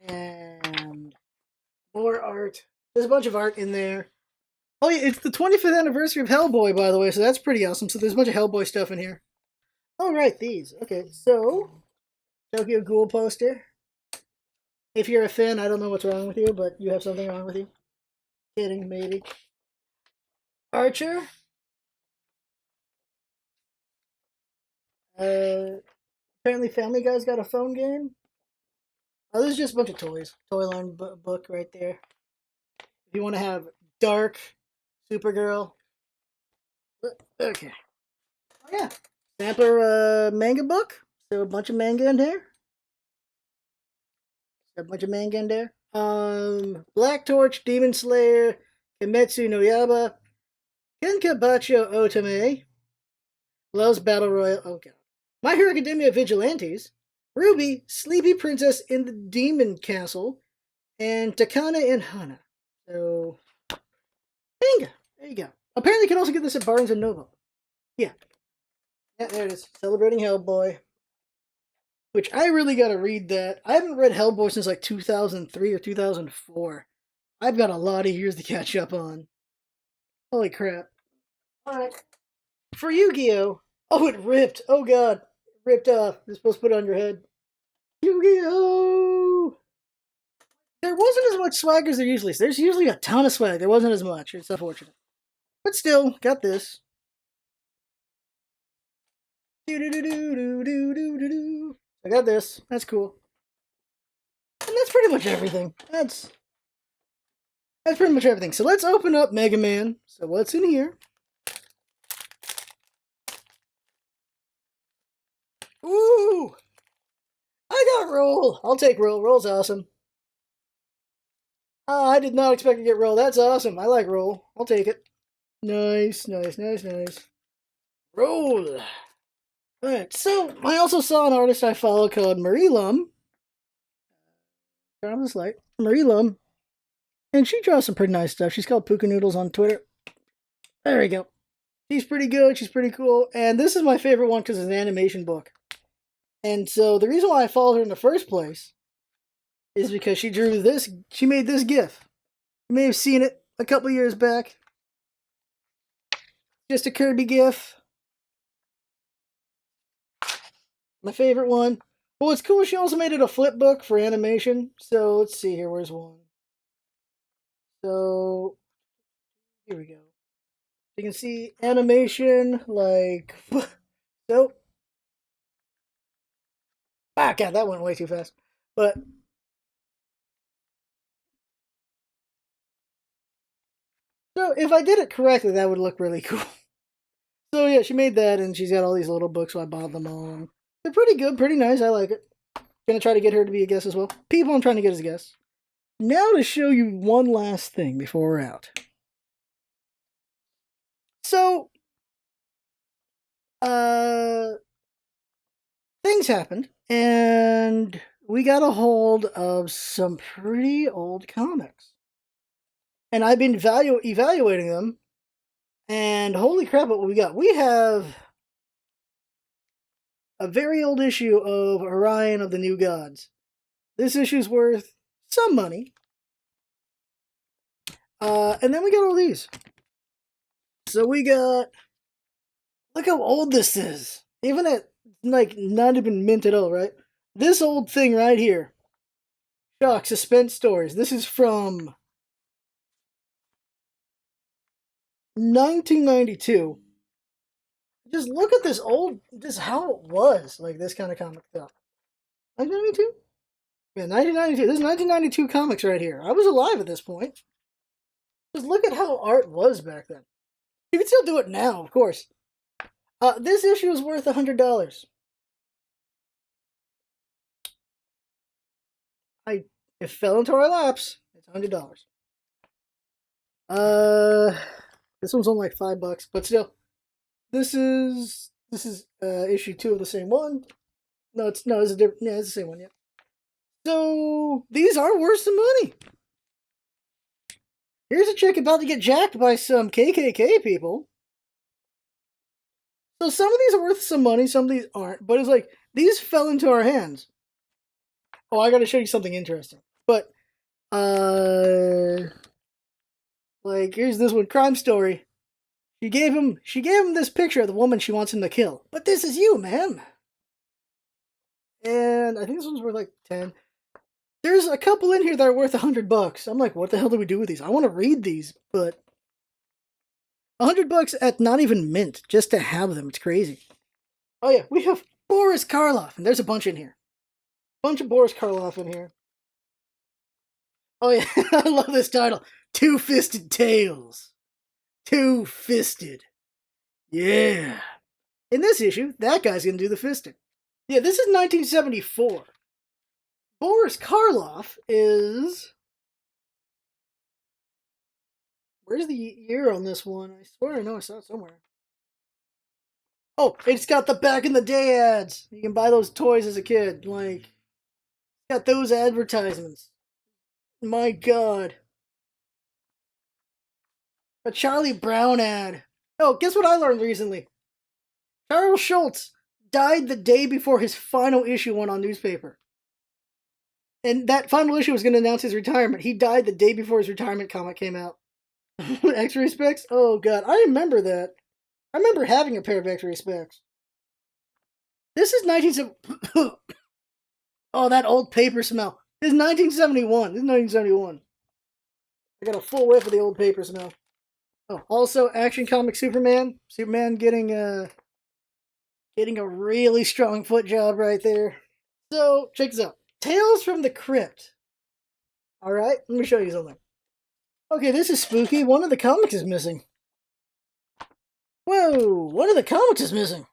And more art. There's a bunch of art in there. Oh yeah, it's the 25th anniversary of Hellboy, by the way, so that's pretty awesome. So there's a bunch of Hellboy stuff in here. Oh, right, these. Okay, so Tokyo Ghoul poster. If you're a fan, I don't know what's wrong with you, but you have something wrong with you. Kidding, maybe. Archer. Apparently Family Guy's got a phone game. Oh, this is just a bunch of toys. Toy line book right there. If you want to have Dark, Supergirl. Okay. Oh, yeah. Sampler manga book. So a bunch of manga in here. A bunch of manga in there. Black Torch, Demon Slayer, Kimetsu no Yaiba, Kenkabacho Otome, Love's Battle Royale. Oh god. My Hero Academia Vigilantes, Ruby, Sleepy Princess in the Demon Castle, and Takana and Hana. So, manga. There you go. Apparently, you can also get this at Barnes and Noble. Yeah. Yeah, there it is. Celebrating Hellboy. Which I really gotta read that. I haven't read Hellboy since like 2003 or 2004. I've got a lot of years to catch up on. Holy crap. Alright. For Yu-Gi-Oh! Oh, it ripped. Oh god. It ripped off. You're supposed to put it on your head. Yu-Gi-Oh! There wasn't as much swag as there usually is. There's usually a ton of swag. There wasn't as much. It's unfortunate. But still, got this. I got this. That's cool. And that's pretty much everything. That's pretty much everything. So let's open up Mega Man. So what's in here? Ooh! I got Roll. I'll take Roll. Roll's awesome. I did not expect to get Roll. That's awesome. I like Roll. I'll take it. Nice, nice, nice, nice. Roll. Alright, so I also saw an artist I follow called Marie Lum. Turn on this light. Marie Lum. And she draws some pretty nice stuff. She's called Puka Noodles on Twitter. There we go. She's pretty good. She's pretty cool. And this is my favorite one because it's an animation book. And so the reason why I followed her in the first place is because she drew this. She made this GIF. You may have seen it a couple years back. Just a Kirby GIF. My favorite one. Well, it's cool. She also made it a flip book for animation. So let's see here. Where's one? So here we go. You can see animation like so. Ah, God, that went way too fast. But so if I did it correctly, that would look really cool. So yeah, she made that, and she's got all these little books, so I bought them all. They're pretty good, pretty nice. I like it. Gonna try to get her to be a guest as well. People I'm trying to get as a guest. Now to show you one last thing before we're out. So, things happened, and we got a hold of some pretty old comics. And I've been evaluating them, and holy crap, what we got. We have a very old issue of Orion of the New Gods. This issue's worth some money. And then we got all these. So we got... Look how old this is. Even at, like, not even mint at all, right? This old thing right here. Shock Suspense Stories. This is from 1992. Just look at this old... Just how it was. Like, this kind of comic stuff. 1992? Yeah, 1992. This is 1992 comics right here. I was alive at this point. Just look at how art was back then. You can still do it now, of course. This issue is worth $100. It fell into our laps. It's $100. This one's only like $5, but still. This is issue 2 of the same one. No, it's a different. Yeah, it's the same one. Yeah. So these are worth some money. Here's a chick about to get jacked by some KKK people. So some of these are worth some money, some of these aren't. But it's like, these fell into our hands. Oh, I gotta show you something interesting. But, like, here's this one, Crime Story. She gave him this picture of the woman she wants him to kill. But this is you, man. And I think this one's worth like 10. There's a couple in here that are worth $100. I'm like, what the hell do we do with these? I want to read these, but $100 at not even mint just to have them. It's crazy. Oh yeah, we have Boris Karloff, and there's a bunch in here. Bunch of Boris Karloff in here. Oh yeah, I love this title. Two-Fisted Tales. Two-Fisted. Yeah. In this issue, that guy's gonna do the fisting. Yeah, this is 1974. Boris Karloff is... Where's the year on this one? I swear I know I saw it somewhere. Oh, it's got the back in the day ads. You can buy those toys as a kid. Like, got those advertisements. My God. A Charlie Brown ad. Oh, guess what I learned recently? Charles Schultz died the day before his final issue went on newspaper. And that final issue was going to announce his retirement. He died the day before his retirement comic came out. X-ray specs? Oh, God. I remember that. I remember having a pair of X-ray specs. This is 1970... Oh, that old paper smell. This is 1971. This is 1971. I got a full whiff of the old paper smell. Oh, also Action Comic Superman. Superman getting a really strong foot job right there. So, check this out. Tales from the Crypt. Alright, let me show you something. Okay, this is spooky. One of the comics is missing. Whoa, one of the comics is missing.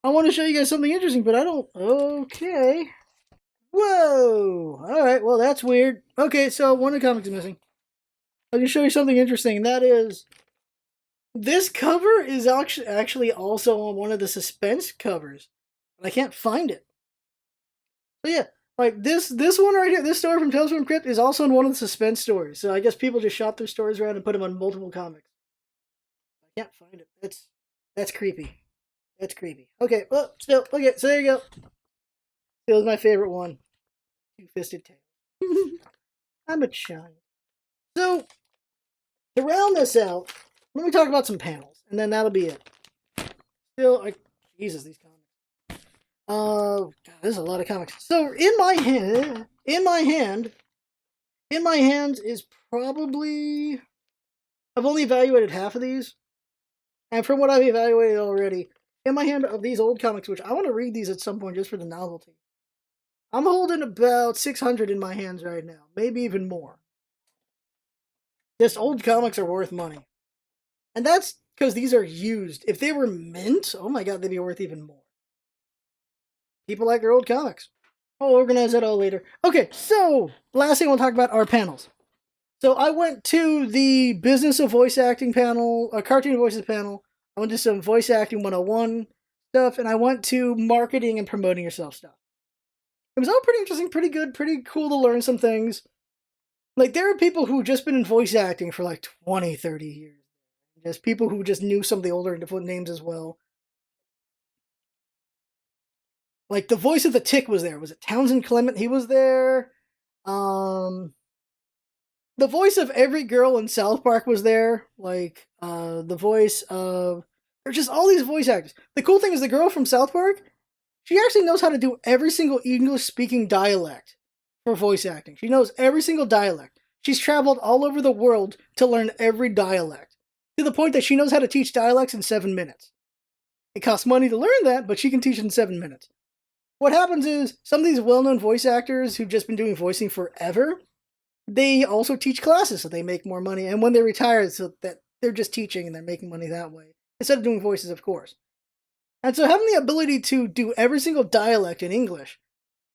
I want to show you guys something interesting, but I don't... Okay. Whoa! Alright, well, that's weird. Okay, so one of the comics is missing. I can show you something interesting, and that is... This cover is actually also on one of the suspense covers. But I can't find it. So yeah, like this one right here, this story from Tales from the Crypt is also in one of the suspense stories. So I guess people just shop their stories around and put them on multiple comics. I can't find it. That's creepy. That's creepy. Okay, well, still, okay, so there you go. Still is my favorite one. Two-fisted tail. I'm a child. So, to round this out, let me talk about some panels, and then that'll be it. Still, Jesus, these comics. God, there's a lot of comics. So, in my hands is probably... I've only evaluated half of these. And from what I've evaluated already, in my hand of these old comics, which I want to read these at some point just for the novelty, I'm holding about 600 in my hands right now. Maybe even more. Just old comics are worth money. And that's because these are used. If they were mint, oh my god, they'd be worth even more. People like their old comics. I'll organize that all later. Okay, so, last thing I want to talk about are panels. So I went to the Business of Voice Acting panel, a Cartoon Voices panel. I went to some Voice Acting 101 stuff, and I went to Marketing and Promoting Yourself stuff. It was all pretty interesting, pretty good, pretty cool to learn some things. Like, there are people who've just been in voice acting for like 20, 30 years. There's people who just knew some of the older and different names as well. Like, the voice of the Tick was there. Was it Townsend Clement? He was there. The voice of every girl in South Park was there. Like, the voice of... There's just all these voice actors. The cool thing is the girl from South Park, she actually knows how to do every single English-speaking dialect for voice acting. She knows every single dialect. She's traveled all over the world to learn every dialect. To the point that she knows how to teach dialects in 7 minutes. It costs money to learn that, but she can teach it in 7 minutes. What happens is, some of these well-known voice actors who've just been doing voicing forever... They also teach classes so they make more money. And when they retire, so that they're just teaching and they're making money that way. Instead of doing voices, of course. And so having the ability to do every single dialect in English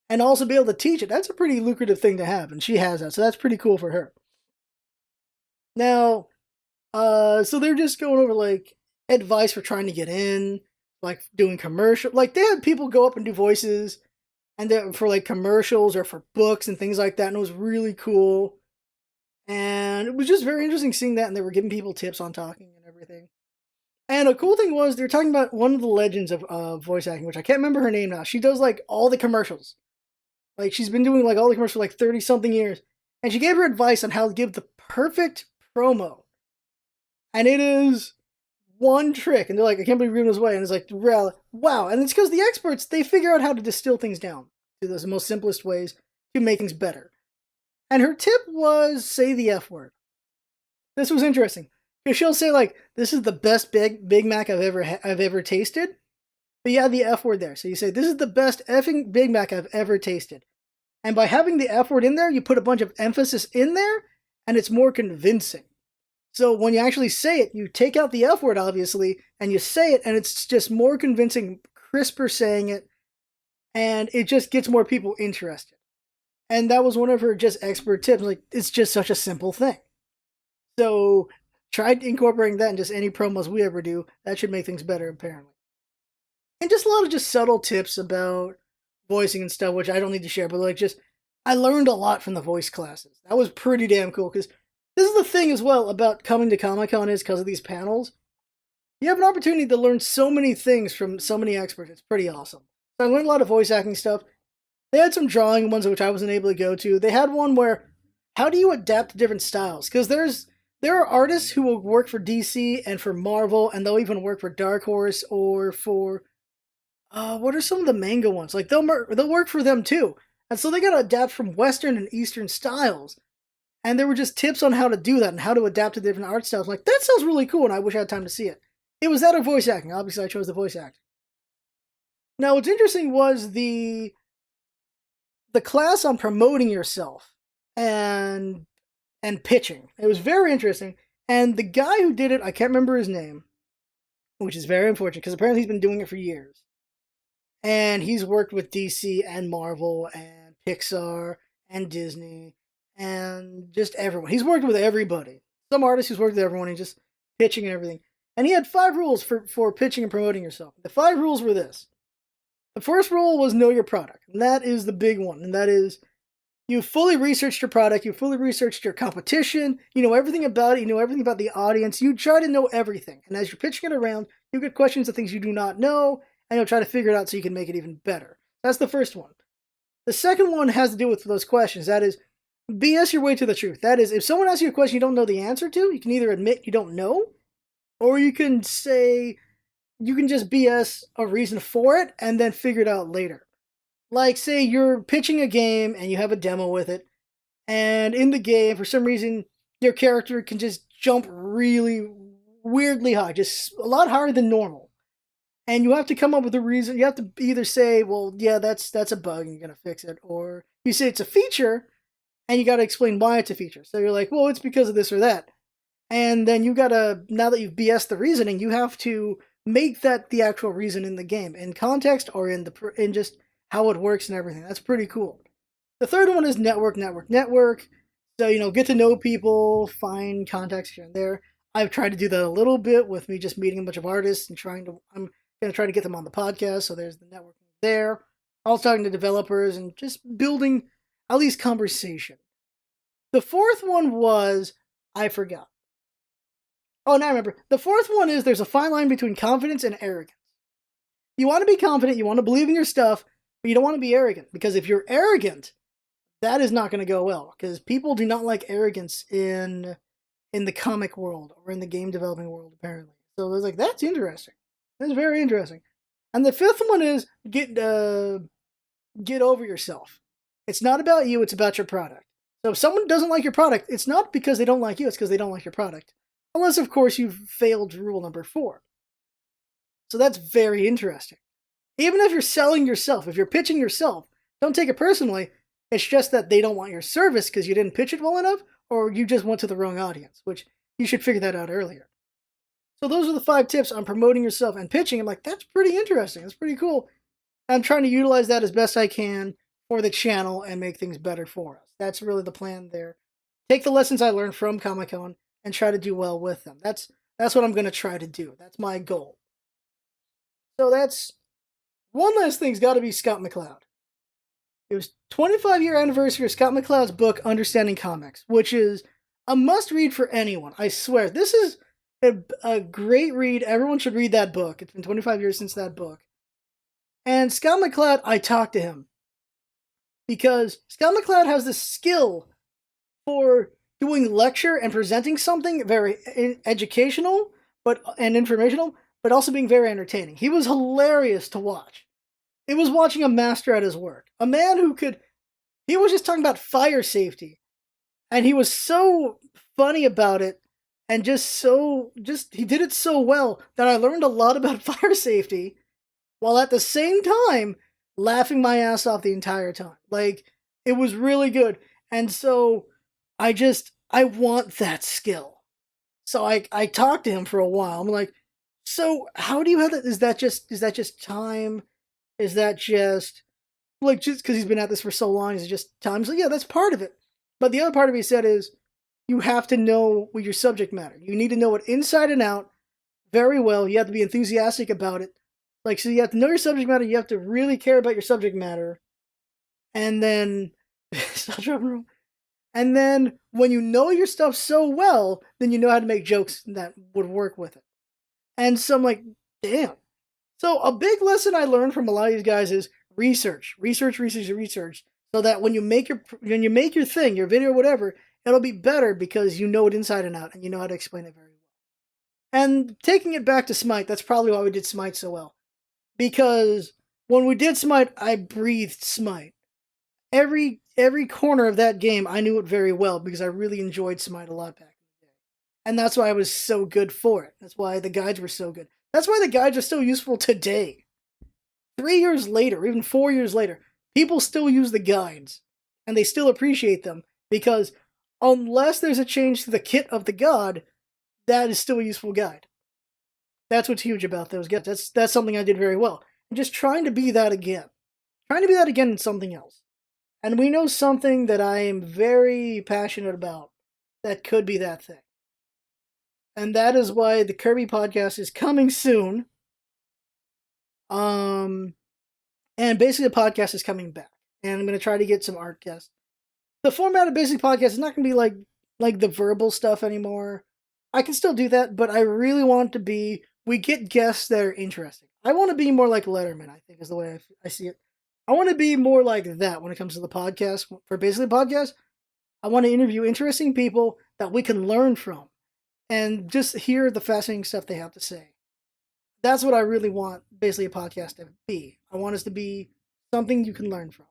and also be able to teach it, that's a pretty lucrative thing to have. And she has that, so that's pretty cool for her. Now, so they're just going over, like, advice for trying to get in, like, doing commercial. Like, they had people go up and do voices... And for like commercials or for books and things like that, and it was really cool. And it was just very interesting seeing that, and they were giving people tips on talking and everything. And a cool thing was, they were talking about one of the legends of voice acting, which I can't remember her name now. She does like all the commercials. Like, she's been doing like all the commercials for like 30-something years. And she gave her advice on how to give the perfect promo. And it is... one trick, and they're like, I can't believe we're this way, and it's like, wow, and it's because the experts, they figure out how to distill things down to the most simplest ways to make things better. And her tip was, say the F word. This was interesting, because she'll say, like, this is the best Big Mac I've ever tasted, but you have the F word there, so you say, this is the best effing Big Mac I've ever tasted. And by having the F word in there, you put a bunch of emphasis in there, and it's more convincing. So when you actually say it, you take out the F word, obviously, and you say it, and it's just more convincing, crisper saying it, and it just gets more people interested. And that was one of her just expert tips. Like, it's just such a simple thing. So try incorporating that in just any promos we ever do. That should make things better, apparently. And just a lot of just subtle tips about voicing and stuff, which I don't need to share, but like just, I learned a lot from the voice classes. That was pretty damn cool, because this is the thing as well about coming to Comic-Con is because of these panels. You have an opportunity to learn so many things from so many experts. It's pretty awesome. So I learned a lot of voice acting stuff. They had some drawing ones which I wasn't able to go to. They had one where, how do you adapt to different styles? Because there are artists who will work for DC and for Marvel, and they'll even work for Dark Horse or for, what are some of the manga ones? Like, they'll work for them too. And so they got to adapt from Western and Eastern styles. And there were just tips on how to do that and how to adapt to different art styles. Like, that sounds really cool, and I wish I had time to see it. It was that or voice acting. Obviously, I chose the voice acting. Now, what's interesting was the class on promoting yourself. and pitching. It was very interesting. And the guy who did it, I can't remember his name, which is very unfortunate because apparently he's been doing it for years. And he's worked with DC and Marvel and Pixar and Disney and just everyone. He's worked with everybody. Some artists he's worked with everyone. He's just pitching and everything. And he had 5 rules for pitching and promoting yourself. The 5 rules were this. The first rule was know your product. And that is the big one. And that is you fully researched your product. You fully researched your competition. You know everything about it. You know everything about the audience. You try to know everything. And as you're pitching it around, you get questions of things you do not know. And you'll try to figure it out so you can make it even better. That's the first one. The second one has to do with those questions. That is, BS your way to the truth. That is, if someone asks you a question you don't know the answer to, you can either admit you don't know, or you can say, you can just BS a reason for it and then figure it out later. Like, say you're pitching a game and you have a demo with it, and in the game, for some reason, your character can just jump really weirdly high, just a lot higher than normal. And you have to come up with a reason. You have to either say, well, yeah, that's a bug and you're going to fix it. Or you say it's a feature and you got to explain why it's a feature. So you're like, well, it's because of this or that. And then you got to, now that you've BS the reasoning, you have to make that the actual reason in the game, in context or in just how it works and everything. That's pretty cool. The third one is network. So, get to know people, find contacts here and there. I've tried to do that a little bit with me just meeting a bunch of artists and I'm going to try to get them on the podcast, so there's the networking there. Also talking to developers and just building at least conversation. The fourth one was, I forgot. Oh, now I remember. The fourth one is there's a fine line between confidence and arrogance. You want to be confident, you want to believe in your stuff, but you don't want to be arrogant. Because if you're arrogant, that is not going to go well. Because people do not like arrogance in the comic world or in the game developing world, apparently. So I was like, that's interesting. That's very interesting. And the fifth one is get over yourself. It's not about you, it's about your product. So if someone doesn't like your product, it's not because they don't like you, it's because they don't like your product. Unless, of course, you've failed rule number 4. So that's very interesting. Even if you're selling yourself, if you're pitching yourself, don't take it personally. It's just that they don't want your service because you didn't pitch it well enough, or you just went to the wrong audience, which you should figure that out earlier. So those are the 5 tips on promoting yourself and pitching. I'm like, that's pretty interesting. That's pretty cool. I'm trying to utilize that as best I can for the channel and make things better for us. That's really the plan there. Take the lessons I learned from Comic-Con and try to do well with them. That's what I'm going to try to do. That's my goal. So that's one last thing's got to be Scott McCloud. It was 25-year anniversary of Scott McCloud's book, Understanding Comics, which is a must-read for anyone. I swear, this is a great read. Everyone should read that book. It's been 25 years since that book. And Scott McCloud, I talked to him because Scott McCloud has this skill for doing lecture and presenting something very educational and informational, but also being very entertaining. He was hilarious to watch. It was watching a master at his work. A man he was just talking about fire safety. And he was so funny about it. And he did it so well that I learned a lot about fire safety while at the same time laughing my ass off the entire time. Like, it was really good. And so I want that skill. So I talked to him for a while. I'm like, so how do you have that? Is that just time? Is that just because he's been at this for so long, is it just time? So yeah, that's part of it. But the other part of it he said is, you have to know your subject matter. You need to know it inside and out very well. You have to be enthusiastic about it. So you have to know your subject matter. You have to really care about your subject matter. And then, and then when you know your stuff so well, then you know how to make jokes that would work with it. And so I'm like, damn. So a big lesson I learned from a lot of these guys is research, so that when you make your thing, your video, whatever, it'll be better because you know it inside and out and you know how to explain it very well. And taking it back to Smite, that's probably why we did Smite so well. Because when we did Smite, I breathed Smite. Every corner of that game, I knew it very well because I really enjoyed Smite a lot back in the day. And that's why I was so good for it. That's why the guides were so good. That's why the guides are still useful today. 3 years later, even 4 years later, people still use the guides. And they still appreciate them Because unless there's a change to the kit of the god, that is still a useful guide. That's what's huge about those guides. That's something I did very well. And just trying to be that again. Trying to be that again in something else. And we know something that I am very passionate about that could be that thing. And that is why the Kirby podcast is coming soon. And basically the podcast is coming back. And I'm going to try to get some art guests. The format of Basic Podcast is not going to be like the verbal stuff anymore. I can still do that, but I really want to be, we get guests that are interesting. I want to be more like Letterman, I think is the way I see it. I want to be more like that when it comes to the podcast. For Basically Podcast, I want to interview interesting people that we can learn from and just hear the fascinating stuff they have to say. That's what I really want Basically a Podcast to be. I want us to be something you can learn from.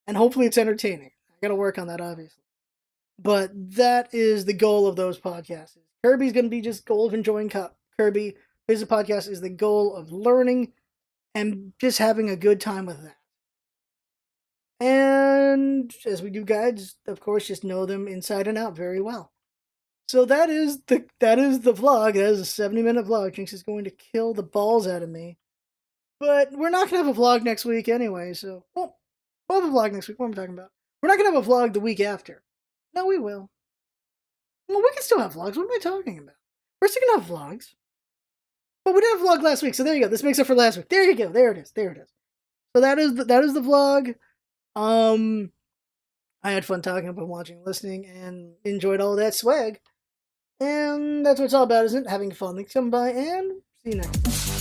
And hopefully it's entertaining. I got to work on that, obviously. But that is the goal of those podcasts. Kirby's going to be just goal of enjoying Kirby. Basically Podcast is the goal of learning and just having a good time with that. And as we do guides, of course, just know them inside and out very well. So that is the vlog. That is a 70-minute vlog. Jinx is going to kill the balls out of me. But we're not going to have a vlog next week anyway, so we'll have a vlog next week. What am I talking about? We're not going to have a vlog the week after. No, we will. Well, we can still have vlogs. What am I talking about? We're still going to have vlogs. But we didn't have a vlog last week, so there you go. This makes up for last week. There you go. There it is. There it is. So that is the vlog. I had fun talking about watching, listening, and enjoyed all that swag. And that's what it's all about, isn't it? Having fun. Thanks for coming by, and see you next time.